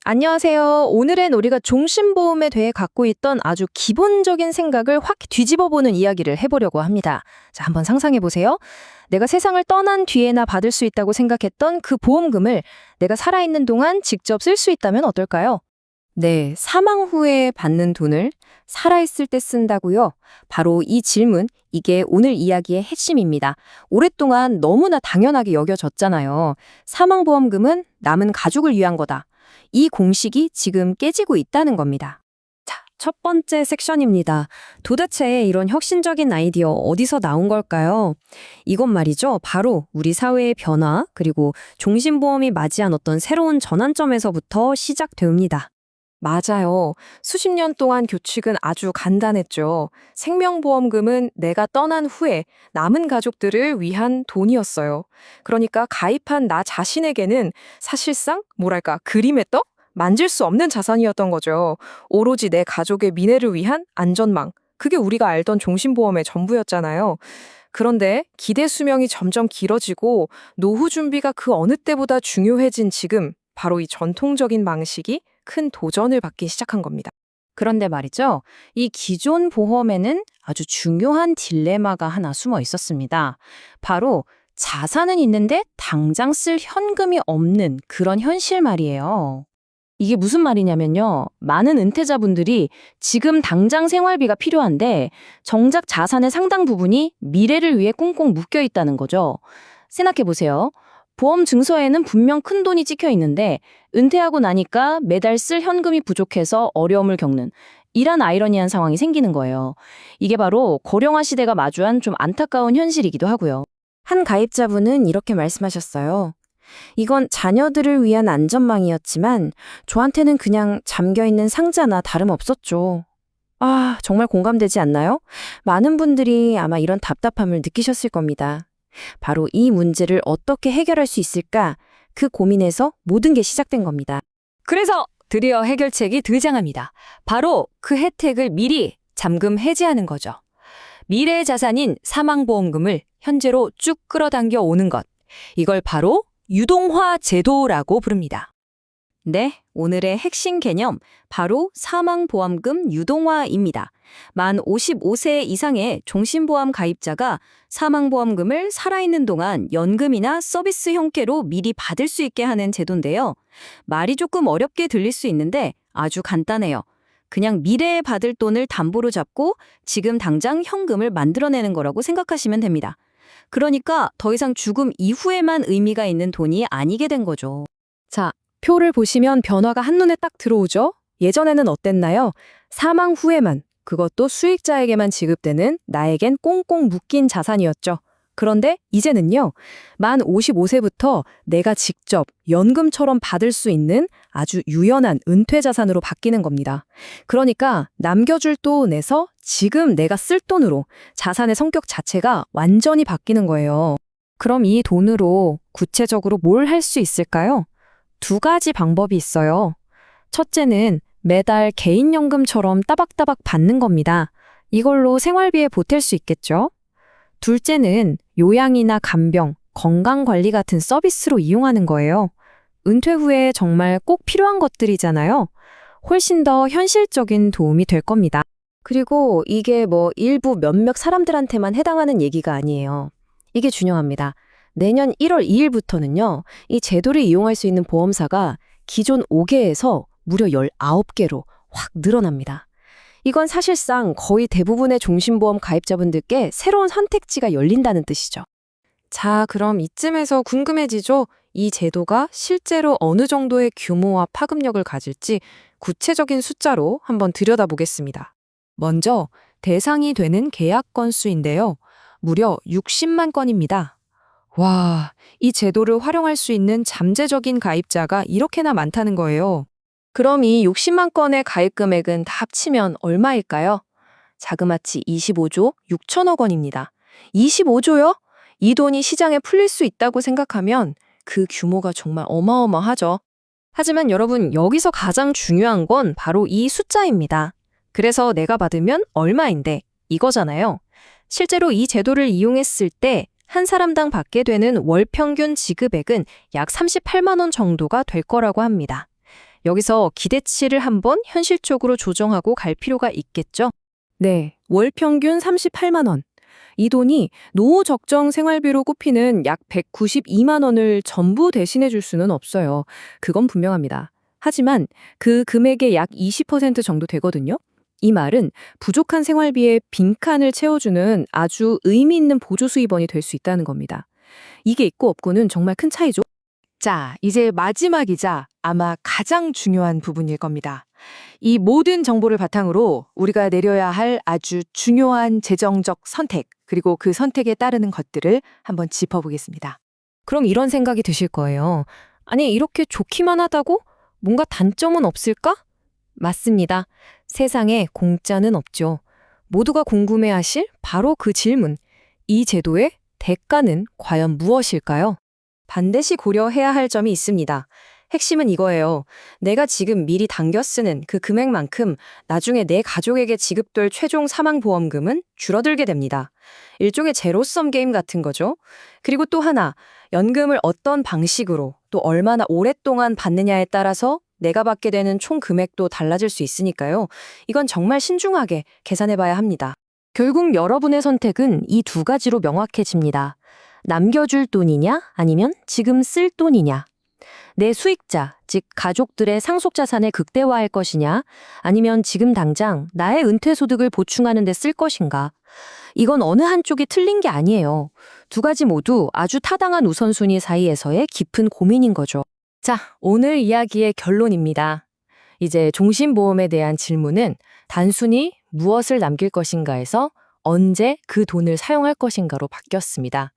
안녕하세요. 오늘은 우리가 종신보험에 대해 갖고 있던 아주 기본적인 생각을 확 뒤집어보는 이야기를 해보려고 합니다. 자, 한번 상상해 보세요. 내가 세상을 떠난 뒤에나 받을 수 있다고 생각했던 그 보험금을 내가 살아있는 동안 직접 쓸 수 있다면 어떨까요? 네, 사망 후에 받는 돈을 살아있을 때 쓴다고요? 바로 이 질문, 이게 오늘 이야기의 핵심입니다. 오랫동안 너무나 당연하게 여겨졌잖아요. 사망보험금은 남은 가족을 위한 거다. 이 공식이 지금 깨지고 있다는 겁니다. 자, 첫 번째 섹션입니다. 도대체 이런 혁신적인 아이디어 어디서 나온 걸까요? 이건 말이죠. 바로 우리 사회의 변화, 그리고 종신보험이 맞이한 어떤 새로운 전환점에서부터 시작됩니다. 맞아요. 수십 년 동안 규칙은 아주 간단했죠. 생명보험금은 내가 떠난 후에 남은 가족들을 위한 돈이었어요. 그러니까 가입한 나 자신에게는 사실상 뭐랄까 그림의 떡? 만질 수 없는 자산이었던 거죠. 오로지 내 가족의 미래를 위한 안전망. 그게 우리가 알던 종신보험의 전부였잖아요. 그런데 기대 수명이 점점 길어지고 노후 준비가 그 어느 때보다 중요해진 지금 바로 이 전통적인 방식이 큰 도전을 받기 시작한 겁니다. 그런데 말이죠. 이 기존 보험에는 아주 중요한 딜레마가 하나 숨어 있었습니다. 바로 자산은 있는데 당장 쓸 현금이 없는 그런 현실 말이에요. 이게 무슨 말이냐면요. 많은 은퇴자분들이 지금 당장 생활비가 필요한데 정작 자산의 상당 부분이 미래를 위해 꽁꽁 묶여 있다는 거죠. 생각해 보세요. 보험 증서에는 분명 큰 돈이 찍혀 있는데 은퇴하고 나니까 매달 쓸 현금이 부족해서 어려움을 겪는 이런 아이러니한 상황이 생기는 거예요. 이게 바로 고령화 시대가 마주한 좀 안타까운 현실이기도 하고요. 한 가입자분은 이렇게 말씀하셨어요. 이건 자녀들을 위한 안전망이었지만 저한테는 그냥 잠겨있는 상자나 다름없었죠. 아, 정말 공감되지 않나요? 많은 분들이 아마 이런 답답함을 느끼셨을 겁니다. 바로 이 문제를 어떻게 해결할 수 있을까? 그 고민에서 모든 게 시작된 겁니다. 그래서 드디어 해결책이 등장합니다. 바로 그 혜택을 미리 잠금 해지하는 거죠. 미래의 자산인 사망보험금을 현재로 쭉 끌어당겨 오는 것. 이걸 바로 유동화 제도라고 부릅니다. 네, 오늘의 핵심 개념, 바로 사망보험금 유동화입니다. 만 55세 이상의 종신보험 가입자가 사망보험금을 살아있는 동안 연금이나 서비스 형태로 미리 받을 수 있게 하는 제도인데요. 말이 조금 어렵게 들릴 수 있는데 아주 간단해요. 그냥 미래에 받을 돈을 담보로 잡고 지금 당장 현금을 만들어내는 거라고 생각하시면 됩니다. 그러니까 더 이상 죽음 이후에만 의미가 있는 돈이 아니게 된 거죠. 자, 표를 보시면 변화가 한눈에 딱 들어오죠? 예전에는 어땠나요? 사망 후에만, 그것도 수익자에게만 지급되는 나에겐 꽁꽁 묶인 자산이었죠. 그런데 이제는요, 만 55세부터 내가 직접 연금처럼 받을 수 있는 아주 유연한 은퇴 자산으로 바뀌는 겁니다. 그러니까 남겨줄 돈에서 지금 내가 쓸 돈으로 자산의 성격 자체가 완전히 바뀌는 거예요. 그럼 이 돈으로 구체적으로 뭘 할 수 있을까요? 두 가지 방법이 있어요. 첫째는 매달 개인연금처럼 따박따박 받는 겁니다. 이걸로 생활비에 보탤 수 있겠죠? 둘째는 요양이나 간병, 건강관리 같은 서비스로 이용하는 거예요. 은퇴 후에 정말 꼭 필요한 것들이잖아요. 훨씬 더 현실적인 도움이 될 겁니다. 그리고 이게 일부 몇몇 사람들한테만 해당하는 얘기가 아니에요. 이게 중요합니다. 내년 1월 2일부터는요, 이 제도를 이용할 수 있는 보험사가 기존 5개에서 무려 19개로 확 늘어납니다. 이건 사실상 거의 대부분의 종신보험 가입자분들께 새로운 선택지가 열린다는 뜻이죠. 자, 그럼 이쯤에서 궁금해지죠? 이 제도가 실제로 어느 정도의 규모와 파급력을 가질지 구체적인 숫자로 한번 들여다보겠습니다. 먼저 대상이 되는 계약 건수인데요. 무려 60만 건입니다. 와, 이 제도를 활용할 수 있는 잠재적인 가입자가 이렇게나 많다는 거예요. 그럼 이 60만 건의 가입 금액은 다 합치면 얼마일까요? 자그마치 25조 6천억 원입니다. 25조요? 이 돈이 시장에 풀릴 수 있다고 생각하면 그 규모가 정말 어마어마하죠. 하지만 여러분, 여기서 가장 중요한 건 바로 이 숫자입니다. 그래서 내가 받으면 얼마인데 이거잖아요. 실제로 이 제도를 이용했을 때 한 사람당 받게 되는 월 평균 지급액은 약 38만 원 정도가 될 거라고 합니다. 여기서 기대치를 한번 현실적으로 조정하고 갈 필요가 있겠죠? 네, 월 평균 38만 원. 이 돈이 노후 적정 생활비로 꼽히는 약 192만 원을 전부 대신해 줄 수는 없어요. 그건 분명합니다. 하지만 그 금액의 약 20% 정도 되거든요. 이 말은 부족한 생활비에 빈칸을 채워주는 아주 의미 있는 보조 수입원이 될 수 있다는 겁니다. 이게 있고 없고는 정말 큰 차이죠. 자, 이제 마지막이자 아마 가장 중요한 부분일 겁니다. 이 모든 정보를 바탕으로 우리가 내려야 할 아주 중요한 재정적 선택, 그리고 그 선택에 따르는 것들을 한번 짚어보겠습니다. 그럼 이런 생각이 드실 거예요. 아니, 이렇게 좋기만 하다고? 뭔가 단점은 없을까? 맞습니다. 세상에 공짜는 없죠. 모두가 궁금해하실 바로 그 질문. 이 제도의 대가는 과연 무엇일까요? 반드시 고려해야 할 점이 있습니다. 핵심은 이거예요. 내가 지금 미리 당겨 쓰는 그 금액만큼 나중에 내 가족에게 지급될 최종 사망보험금은 줄어들게 됩니다. 일종의 제로섬 게임 같은 거죠. 그리고 또 하나, 연금을 어떤 방식으로 또 얼마나 오랫동안 받느냐에 따라서 내가 받게 되는 총 금액도 달라질 수 있으니까요. 이건 정말 신중하게 계산해 봐야 합니다. 결국 여러분의 선택은 이 두 가지로 명확해집니다. 남겨줄 돈이냐 아니면 지금 쓸 돈이냐. 내 수익자, 즉 가족들의 상속자산을 극대화할 것이냐 아니면 지금 당장 나의 은퇴소득을 보충하는 데 쓸 것인가. 이건 어느 한쪽이 틀린 게 아니에요. 두 가지 모두 아주 타당한 우선순위 사이에서의 깊은 고민인 거죠. 자, 오늘 이야기의 결론입니다. 이제 종신보험에 대한 질문은 단순히 무엇을 남길 것인가에서 언제 그 돈을 사용할 것인가로 바뀌었습니다.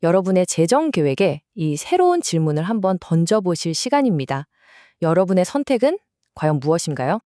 여러분의 재정 계획에 이 새로운 질문을 한번 던져보실 시간입니다. 여러분의 선택은 과연 무엇인가요?